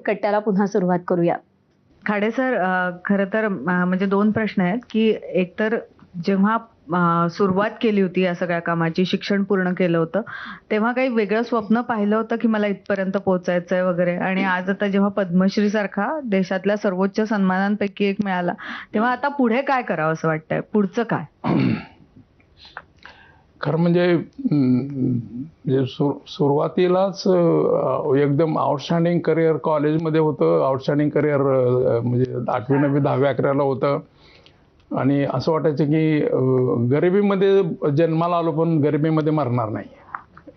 कट्ट्याला पुन्हा सुरुवात करूया. खाडे सर, खरं तर म्हणजे 2 प्रश्न आहेत, की एकतर जेव्हा सुरुवात केली होती या सगळ्या कामाची, शिक्षण पूर्ण केलं होतं, तेव्हा काही वेगळं स्वप्न पाहिलं होतं, की मला इथपर्यंत पोहोचायचंय वगैरे? आणि आज आता जेव्हा पद्मश्री सारखा देशातल्या सर्वोच्च सन्मानांपैकी एक मिळाला, तेव्हा आता पुढे काय करावं असं वाटतंय? पुढचं काय? खरं म्हणजे सुरुवातीलाच एकदम आउटस्टँडिंग करिअर कॉलेजमध्ये होतं. आउटस्टँडिंग करिअर म्हणजे 8वी 9वी 10वी 11वीला होतं. आणि असं वाटायचं की गरिबीमध्ये जन्माला आलो पण गरिबीमध्ये मरणार नाही,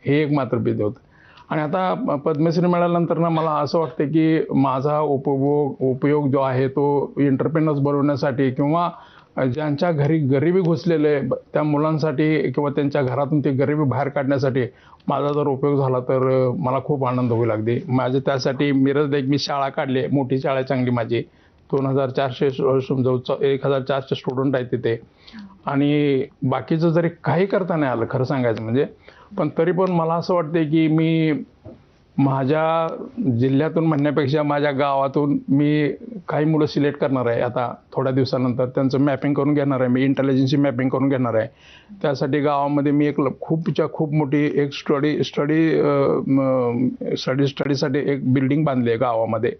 हे एक मात्र भीती होतं. आणि आता पद्मश्री मिळाल्यानंतर ना मला असं वाटतं की माझा उपयोग जो आहे तो एंटरप्रेनर्स बनवण्यासाठी किंवा ज्यांच्या घरी गरिबी घुसलेले त्या मुलांसाठी किंवा त्यांच्या घरातून ती गरिबी बाहेर काढण्यासाठी माझा जर उपयोग झाला तर मला खूप आनंद होईल. अगदी माझे त्यासाठी मिरजला एक मी शाळा काढली, मोठी शाळा चांगली माझी, 2400 समजावून 1400 स्टुडंट आहेत तिथे. आणि बाकीचं जरी काही करता नाही आलं खरं सांगायचं म्हणजे, पण तरी पण मला असं वाटतं की मी माझ्या जिल्ह्यातून म्हणण्यापेक्षा माझ्या गावातून मी काही मुलं सिलेक्ट करणार आहे आता थोड्या दिवसानंतर. त्यांचं मॅपिंग करून घेणार आहे मी, इंटेलिजन्सची मॅपिंग करून घेणार आहे. त्यासाठी गावामध्ये मी एक खूप मोठी एक स्टडीसाठी एक बिल्डिंग बांधली आहे गावामध्ये.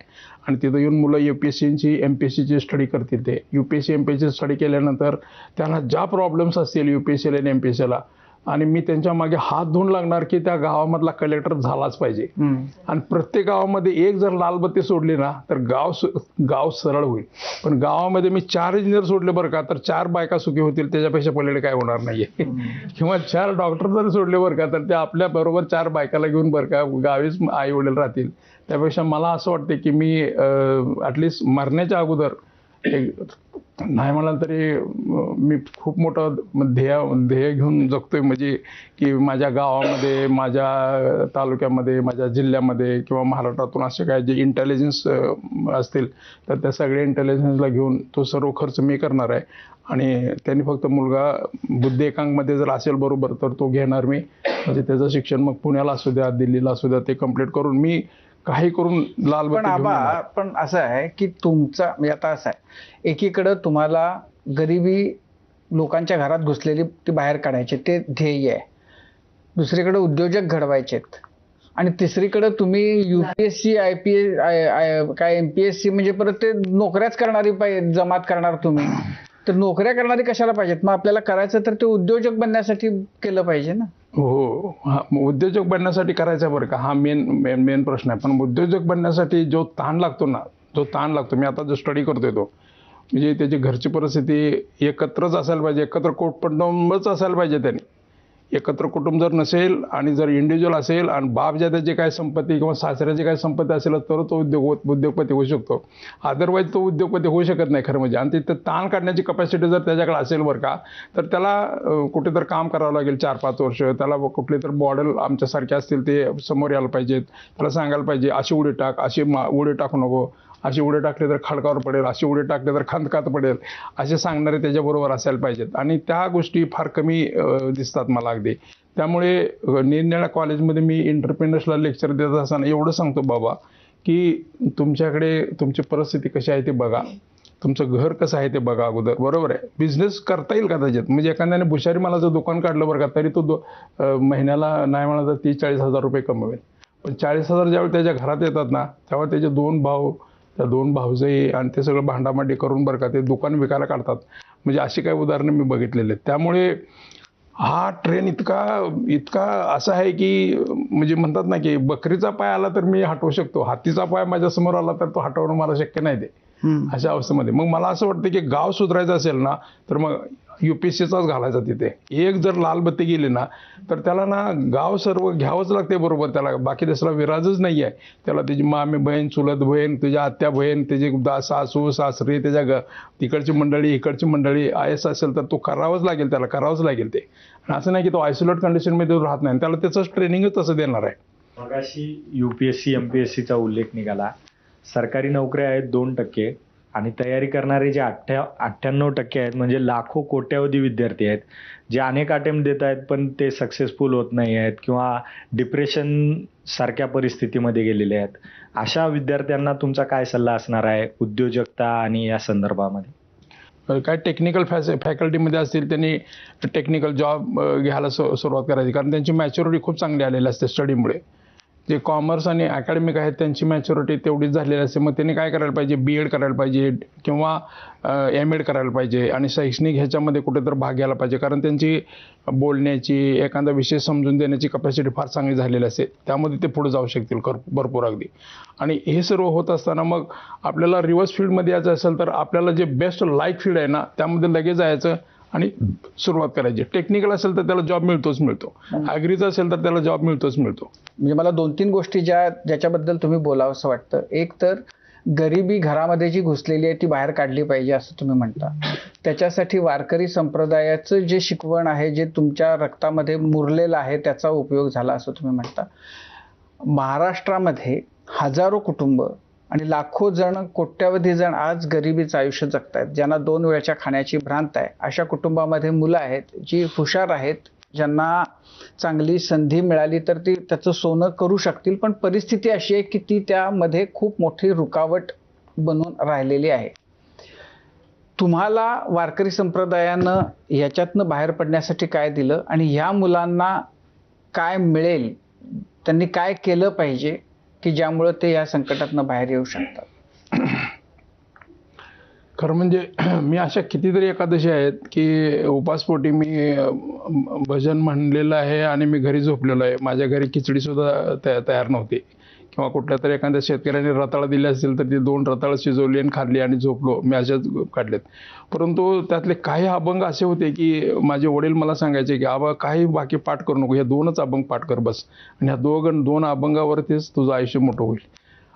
आणि तिथं येऊन मुलं UPSCची MPSCची स्टडी करतील. ते UPSC MPSC स्टडी केल्यानंतर त्यांना ज्या प्रॉब्लेम्स असतील UPSCला आणि MPSCला, आणि मी त्यांच्या मागे हात धुवून लागणार की त्या गावामधला कलेक्टर झालाच पाहिजे. आणि प्रत्येक गावामध्ये एक जर लालबत्ती सोडली ना तर गाव सरळ होईल. पण गावामध्ये मी 4 इंजिनियर सोडले बरं का, तर 4 बायका सुखी होतील, त्याच्यापेक्षा पलीकडे काय होणार नाहीये. किंवा 4 डॉक्टर जर सोडले बरं का, तर ते आपल्या बरोबर 4 बायकाला घेऊन बरं का गावीच आई वडील राहतील. त्यापेक्षा मला असं वाटतं की मी ॲटलिस्ट मरण्याच्या अगोदर नाही म्हणाल तरी मी खूप मोठं ध्येय घेऊन जगतोय, म्हणजे की माझ्या गावामध्ये, माझ्या तालुक्यामध्ये, माझ्या जिल्ह्यामध्ये किंवा महाराष्ट्रातून असे काय जे इंटेलिजन्स असतील तर त्या सगळ्या इंटेलिजन्सला घेऊन तो सर्व खर्च मी करणार आहे. आणि त्यांनी फक्त मुलगा बुद्धी एकांकमध्ये जर असेल बरोबर तर तो घेणार मी. म्हणजे त्याचं शिक्षण मग पुण्याला असू द्या, दिल्लीला असू द्या, ते कंप्लीट करून मी काही करून पण असं आहे की तुमचा म्हणजे आता असं आहे, एकीकडं तुम्हाला गरिबी लोकांच्या घरात घुसलेली ती बाहेर काढायची ते ध्येय आहे, दुसरीकडे उद्योजक घडवायचेत, आणि तिसरीकडे तुम्ही UPSC IPS काय MPSC म्हणजे परत ते नोकऱ्याच करणारी जमात करणार तुम्ही. तर नोकऱ्या करणारी कशाला पाहिजेत? मग आपल्याला करायचं तर ते उद्योजक बनण्यासाठी केलं पाहिजे ना. हो, उद्योजक बनण्यासाठी करायचं बरं का, हा मेन प्रश्न आहे. पण उद्योजक बनण्यासाठी जो ताण लागतो, मी आता जो स्टडी करतोय तो म्हणजे त्याची घरची परिस्थिती एकत्रच असायला पाहिजे, एकत्र कुटुंबच असायला पाहिजे. त्यांनी एकत्र कुटुंब जर नसेल आणि जर इंडिव्हिज्युअल असेल आणि बाप ज्याची काय संपत्ती किंवा सासऱ्याची काय संपत्ती असेल तर तो उद्योगपती होऊ शकतो. अदरवाईज तो उद्योगपती होऊ शकत नाही खरं म्हणजे. आणि तिथं ताण काढण्याची कपॅसिटी जर त्याच्याकडे असेल बरं का, तर त्याला कुठे तर काम करावं लागेल 4-5 वर्ष. त्याला कुठले तर मॉडेल आमच्यासारखे असतील ते समोर यायला पाहिजेत. त्याला सांगायला पाहिजे अशी उडी टाक, अशी उडी टाकू नको, अशी उडी टाकले तर खडकावर पडेल, अशी उडी टाकले तर खंदकात पडेल, असे सांगणारे त्याच्याबरोबर असायला पाहिजेत. आणि त्या गोष्टी फार कमी दिसतात मला अगदी. त्यामुळे निरनिराळ्या कॉलेजमध्ये मी एंटरप्रेन्योर्सला लेक्चर देत असताना एवढं सांगतो बाबा की तुमच्याकडे तुमची परिस्थिती कशी आहे ते बघा, तुमचं घर कसं आहे ते बघा अगोदर, बरोबर आहे. बिझनेस करता येईल का त्याच्यात? म्हणजे एखाद्याने भुशारी मालाचं दुकान काढलं बरं का, तरी तो महिन्याला नाही म्हणा तर 30-40 हजार रुपये कमवेल. पण 40 हजार ज्यावेळी त्याच्या घरात येतात ना, तेव्हा त्याचे 2 भाऊ, त्या 2 भाऊजही आणि ते सगळं भांडामांडी करून बरं का ते दुकान विकायला काढतात. म्हणजे अशी काही उदाहरणं मी बघितलेले आहेत. त्यामुळे हा ट्रेन इतका असा आहे की म्हणजे म्हणतात ना की बकरीचा पाय आला तर मी हटवू शकतो, हातीचा पाय माझ्यासमोर आला तर तो हटवणं मला शक्य नाही ते. अशा अवस्थेमध्ये मग मला असं वाटतं की गाव सुधारायचं असेल ना तर मग UPSCचाच घालायचा तिथे. एक जर लाल बत्ती गेली ना तर त्याला ना गाव सर्व घ्यावंच लागते बरोबर. त्याला बाकी दुसरा विराजच नाही आहे. त्याला त्याची मामी बहीण, चुलत बहीण, तुझ्या आत्या बहीण, त्याची सासू सासरी, त्याच्या तिकडची मंडळी, इकडची मंडळी, IS असेल तर तो करावंच लागेल, त्याला करावंच लागेल ते. आणि असं नाही की तो आयसोलेट कंडिशनमध्ये राहत नाही, त्याला त्याचंच ट्रेनिंगच तसं देणार आहे. मगाशी UPSC MPSCचा उल्लेख निघाला. सरकारी नोकऱ्या आहेत 2%, आणि तयारी करणारे जे 98% आहेत, म्हणजे लाखो कोट्यावधी विद्यार्थी आहेत, जे अनेक अटेम्प्ट देत आहेत पण ते सक्सेसफुल होत नाही आहेत किंवा डिप्रेशन सारख्या परिस्थितीमध्ये गेलेले आहेत. अशा विद्यार्थ्यांना तुमचा काय सल्ला असणार आहे उद्योजकता आणि या संदर्भामध्ये? काय टेक्निकल फॅकल्टीमध्ये असतील त्यांनी टेक्निकल जॉब घ्यायला सुरुवात करायची, कारण त्यांची मॅच्युरिटी खूप चांगली आलेली असते स्टडीमुळे. जे कॉमर्स आणि अकॅडमिक आहेत त्यांची मॅच्युरिटी तेवढीच झालेली असते. मग त्यांनी काय करायला पाहिजे, BEd करायला पाहिजे किंवा MAd करायला पाहिजे आणि शैक्षणिक ह्याच्यामध्ये कुठेतरी भाग घ्यायला पाहिजे, कारण त्यांची बोलण्याची, एखादा विषय समजून देण्याची कपॅसिटी फार चांगली झालेली असते. त्यामध्ये ते पुढे जाऊ शकतील भरपूर अगदी. आणि हे सर्व होत असताना मग आपल्याला रिव्हर्स फील्डमध्ये यायचं असेल तर आपल्याला जे बेस्ट लाईक फील्ड आहे ना त्यामध्ये लगेच जायचं आणि सुरुवात करायची. टेक्निकल असेल तर त्याला जॉब मिळतो, ॲग्रीचं असेल तर त्याला जॉब मिळतो. म्हणजे मला 2-3 गोष्टी ज्याच्याबद्दल तुम्ही बोलावं असं वाटतं. एक तर गरिबी घरामध्ये जी घुसलेली आहे ती बाहेर काढली पाहिजे असं तुम्ही म्हणता. त्याच्यासाठी वारकरी संप्रदायाचं जे शिकवण आहे, जे तुमच्या रक्तामध्ये मुरलेलं आहे, त्याचा उपयोग झाला असं तुम्ही म्हणता. महाराष्ट्रामध्ये हजारो कुटुंब आणि लाखो जण, कोट्यावधी जण आज गरिबीचं आयुष्य जगतायत, ज्यांना 2 वेळच्या खाण्याची भ्रांत आहे. अशा कुटुंबामध्ये मुलं आहेत जी हुशार आहेत, ज्यांना चांगली संधी मिळाली तर ती त्याचं सोनं करू शकतील, पण परिस्थिती अशी आहे की ती त्यामध्ये खूप मोठी रुकावट बनून राहिलेली आहे. तुम्हाला वारकरी संप्रदायानं याच्यातनं बाहेर पडण्यासाठी काय दिलं आणि ह्या मुलांना काय मिळेल, त्यांनी काय केलं पाहिजे की ज्यामुळे ते या संकटातनं बाहेर येऊ शकतात? खरं म्हणजे मी अशा कितीतरी एकादशी आहेत की उपासपोटी मी भजन म्हणलेलं आहे आणि मी घरी झोपलेलो आहे. माझ्या घरी खिचडीसुद्धा तयार नव्हती किंवा कुठल्या तरी एखाद्या शेतकऱ्याने रताळं दिले असतील तर ती 2 रताळं शिजवली आणि खाल्ली आणि झोपलो, मी अशाच काढलेत. परंतु त्यातले काही अभंग असे होते की माझे वडील मला सांगायचे की आबा काही बाकी पाठ करू नको, हे 2च अभंग पाठ कर बस, आणि ह्या 2 अभंगावरतीच तुझं आयुष्य मोठं होईल.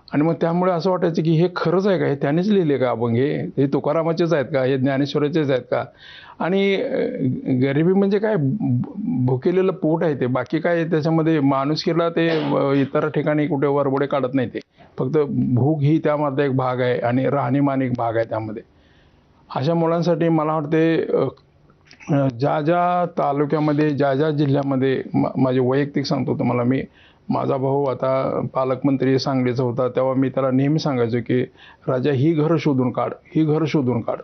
आणि मग त्यामुळे असं वाटायचं की हे खरंच आहे का, हे त्यानेच लिहिले का अभंग, हे तुकारामाचेच आहेत का, हे ज्ञानेश्वराचेच आहेत का? आणि गरिबी म्हणजे काय, भुकेलेलं पोट आहे ते, बाकी काय त्याच्यामध्ये माणुसकीला ते इतर ठिकाणी कुठे वरबडे काढत नाही. ते फक्त भूक ही त्यामध्ये एक भाग आहे आणि राहणीमान एक भाग आहे त्यामध्ये. अशा मुलांसाठी मला वाटते ज्या तालुक्यामध्ये, ज्या जिल्ह्यामध्ये, माझे वैयक्तिक सांगतो तुम्हाला मी, माझा भाऊ आता पालकमंत्री सांगलीचा होता तेव्हा मी त्याला नेहमी सांगायचो की राजा ही घरं शोधून काढ, ही घरं शोधून काढ,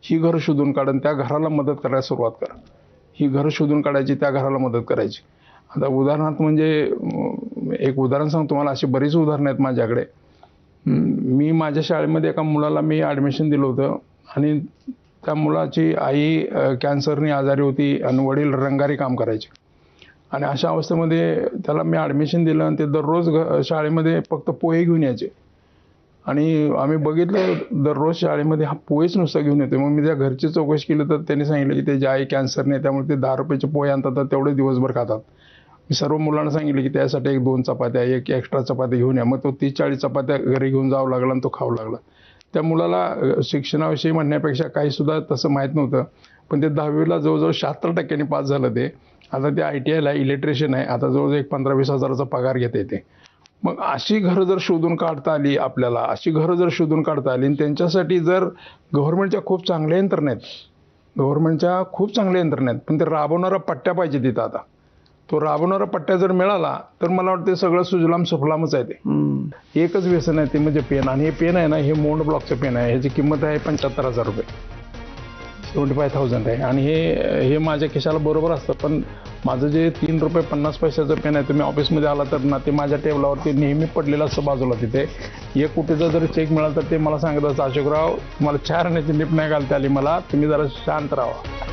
ही घरं शोधून काढ आणि त्या घराला मदत करायला सुरुवात कर. ही घरं शोधून काढायची, त्या घराला मदत करायची. आता उदाहरणार्थ म्हणजे एक उदाहरण सांगतो तुम्हाला, अशी बरीच उदाहरणं आहेत माझ्याकडे. मी माझ्या शाळेमध्ये एका मुलाला मी ॲडमिशन दिलं होतं आणि त्या मुलाची आई कॅन्सरने आजारी होती आणि वडील रंगारी काम करायचे. आणि अशा अवस्थेमध्ये त्याला मी ॲडमिशन दिलं आणि ते दररोज शाळेमध्ये फक्त पोहे घेऊन यायचे. आणि आम्ही बघितलं दररोज शाळेमध्ये हा पोहेच नुसता घेऊन येतो. मग मी त्या घरची चौकशी केली तर त्यांनी सांगितलं की त्याची आई कॅन्सरने, त्यामुळे ते 10 रुपयाचे पोहे आणतात तर तेवढे दिवसभर खातात. मी सर्व मुलांना सांगितलं की त्यासाठी 1-2 चपात्या, एक एक्स्ट्रा चपात्या घेऊन या. मग तो 30-40 चपात्या घरी घेऊन जावं लागला आणि तो खाऊ लागला. त्या मुलाला शिक्षणाविषयी म्हणण्यापेक्षा काहीसुद्धा तसं माहीत नव्हतं, पण ते 10वीला जवळजवळ 76% पास झालं ते. आता ते ITIला इलेक्ट्रिशियन आहे, आता जवळजवळ एक 15-20 हजाराचा पगार घेते ते. मग अशी घरं जर शोधून काढता आली आपल्याला, अशी घरं जर शोधून काढता आली आणि त्यांच्यासाठी जर गव्हर्नमेंटच्या खूप चांगल्या यंत्रणा आहेत, गव्हर्नमेंटच्या खूप चांगल्या यंत्रणा आहेत, पण ते राबवणारा पट्ट्या पाहिजे तिथं. आता तो राबवणारा पट्ट्या जर मिळाला तर मला वाटतं सगळं सुजलाम सुफलामच आहे ते. एकच व्यसन आहे ते म्हणजे पेन, आणि हे पेन आहे ना, हे मोंड ब्लॉकचं पेन आहे, ह्याची किंमत आहे 75,000 रुपये, 75,000 आहे. आणि हे माझ्या खिशाला बरोबर असतं, पण माझं जे 3 रुपये 50 पैशाचं पेन आहे तुम्ही ऑफिसमध्ये आला तर ना ते माझ्या टेबलावरती नेहमी पडलेलं असतं बाजूला. तिथे एक कुठेचा जरी चेक मिळाला तर ते मला सांगत असतं, अशोकराव तुम्हाला 4 आण्याची लिप नाही घालता आली मला, तुम्ही जरा शांत राहा.